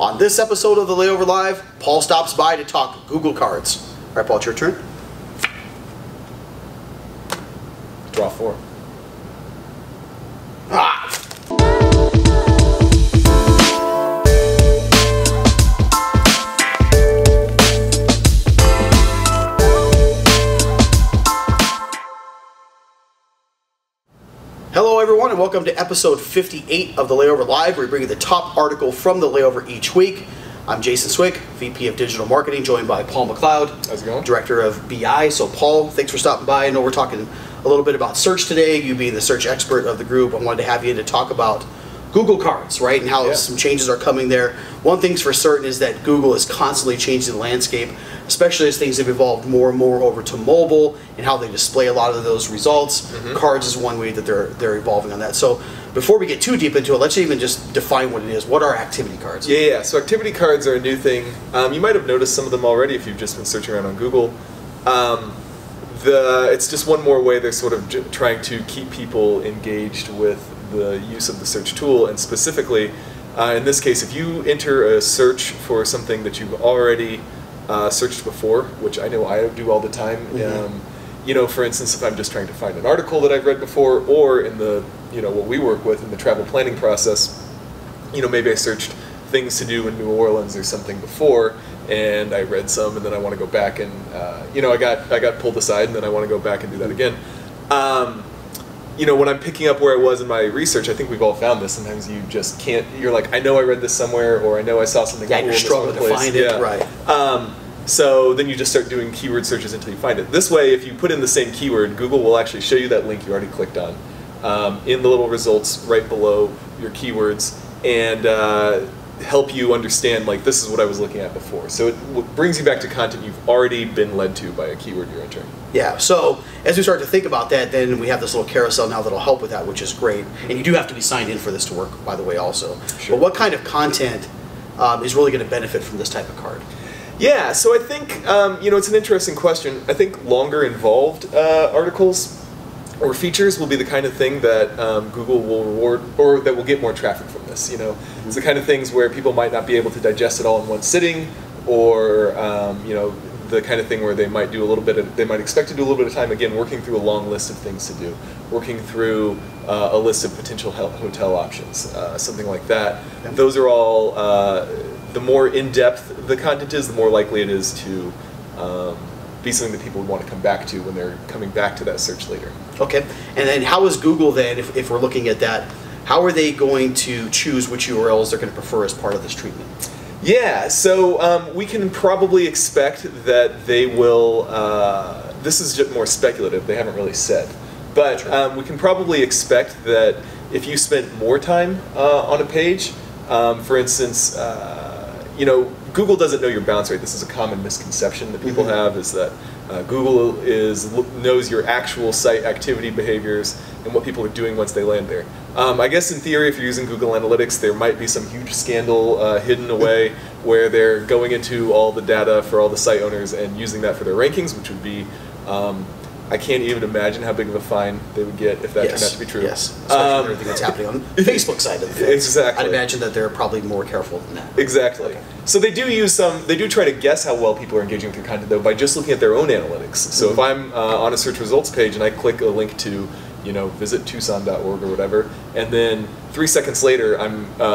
On this episode of the Layover Live, Paul stops by to talk Google Cards. All right, Paul, it's your turn. Draw 4. Ah! Hello everyone and welcome to episode 58 of the Layover Live, where we bring you the top article from the Layover each week. I'm Jason Swick, VP of Digital Marketing, joined by Paul McLeod, How's it going? Director of BI. So Paul, thanks for stopping by. I know we're talking a little bit about search today, you being the search expert of the group. I wanted to have you to talk about Google Cards, right, and how some changes are coming there. One thing's for certain is that Google is constantly changing the landscape, especially as things have evolved more and more over to mobile and how they display a lot of those results. Cards is one way that they're evolving on that. So before we get too deep into it, let's even just define what it is. What are activity cards? Yeah. So activity cards are a new thing. You might have noticed some of them already if you've just been searching around on Google. It's just one more way they're sort of trying to keep people engaged with the use of the search tool, and specifically, in this case, if you enter a search for something that you've already searched before, which I know I do all the time. You know, for instance, if I'm just trying to find an article that I've read before, or in the, what we work with in the travel planning process, maybe I searched things to do in New Orleans or something before, and I read some, and then I want to go back and, I got pulled aside, and then I want to go back and do that again. When I'm picking up where I was in my research, I think we've all found this. Sometimes you just can't. You're like, I know I read this somewhere, or I know I saw something. Yeah, you're struggling to find it. Right. So then you just start doing keyword searches until you find it. This way, if you put in the same keyword, Google will actually show you that link you already clicked on in the little results right below your keywords, and help you understand, like, this is what I was looking at before. So it brings you back to content you've already been led to by a keyword you're entering. Yeah, so as we start to think about that, then we have this little carousel now that'll help with that, which is great. And you do have to be signed in for this to work, by the way, also. Sure. But what kind of content is really going to benefit from this type of card? Yeah, so I think, it's an interesting question. I think longer involved articles or features will be the kind of thing that Google will reward, or that will get more traffic from this. It's the kind of things where people might not be able to digest it all in one sitting, or the kind of thing where they might do they might expect to do a little bit of time, again, working through a long list of things to do, working through a list of potential hotel options, something like that. Yeah. Those are all, the more in-depth the content is, the more likely it is to be something that people would want to come back to when they're coming back to that search later. Okay, and then how is Google then, if we're looking at that, how are they going to choose which URLs they're going to prefer as part of this treatment? Yeah, so we can probably expect that they will, this is just more speculative, they haven't really said, but we can probably expect that if you spent more time on a page, for instance, Google doesn't know your bounce rate. This is a common misconception that people have, is that Google knows your actual site activity behaviors and what people are doing once they land there. I guess in theory, if you're using Google Analytics, there might be some huge scandal hidden away where they're going into all the data for all the site owners and using that for their rankings, which would be, I can't even imagine how big of a fine they would get if that turned out to be true. Yes, especially everything that's happening on the Facebook side of the thing. Exactly. I'd imagine that they're probably more careful than that. Exactly. Okay. So they do use they do try to guess how well people are engaging with your content, though, by just looking at their own analytics. So if I'm on a search results page and I click a link to, visit Tucson.org or whatever, and then 3 seconds later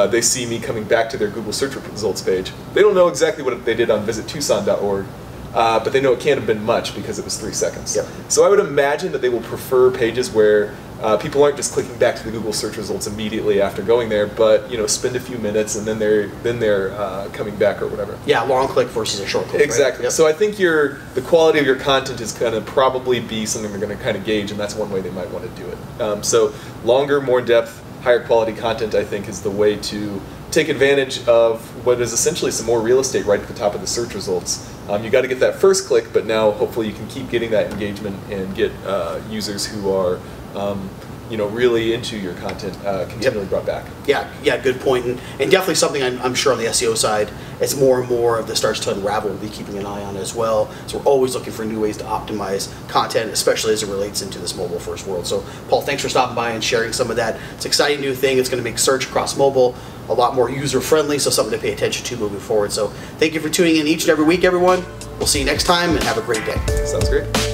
they see me coming back to their Google search results page, they don't know exactly what they did on visit Tucson.org, but they know it can't have been much because it was 3 seconds. Yep. So I would imagine that they will prefer pages where people aren't just clicking back to the Google search results immediately after going there, but spend a few minutes and then they're coming back or whatever. Yeah, long click versus a short click. Exactly. Right? Yep. So I think the quality of your content is going to probably be something they're going to kind of gauge, and that's one way they might want to do it. So longer, more in-depth, higher quality content, I think, is the way to take advantage of what is essentially some more real estate right at the top of the search results. You got to get that first click, but now hopefully you can keep getting that engagement and get users who are really into your content continually brought back. Yeah, good point, and definitely something I'm sure on the SEO side, as more and more of this starts to unravel, we'll be keeping an eye on as well. So we're always looking for new ways to optimize content, especially as it relates into this mobile first world. So Paul, thanks for stopping by and sharing some of that. It's an exciting new thing. It's going to make search across mobile a lot more user-friendly, so something to pay attention to moving forward. So thank you for tuning in each and every week, everyone. We'll see you next time, and have a great day. Sounds great.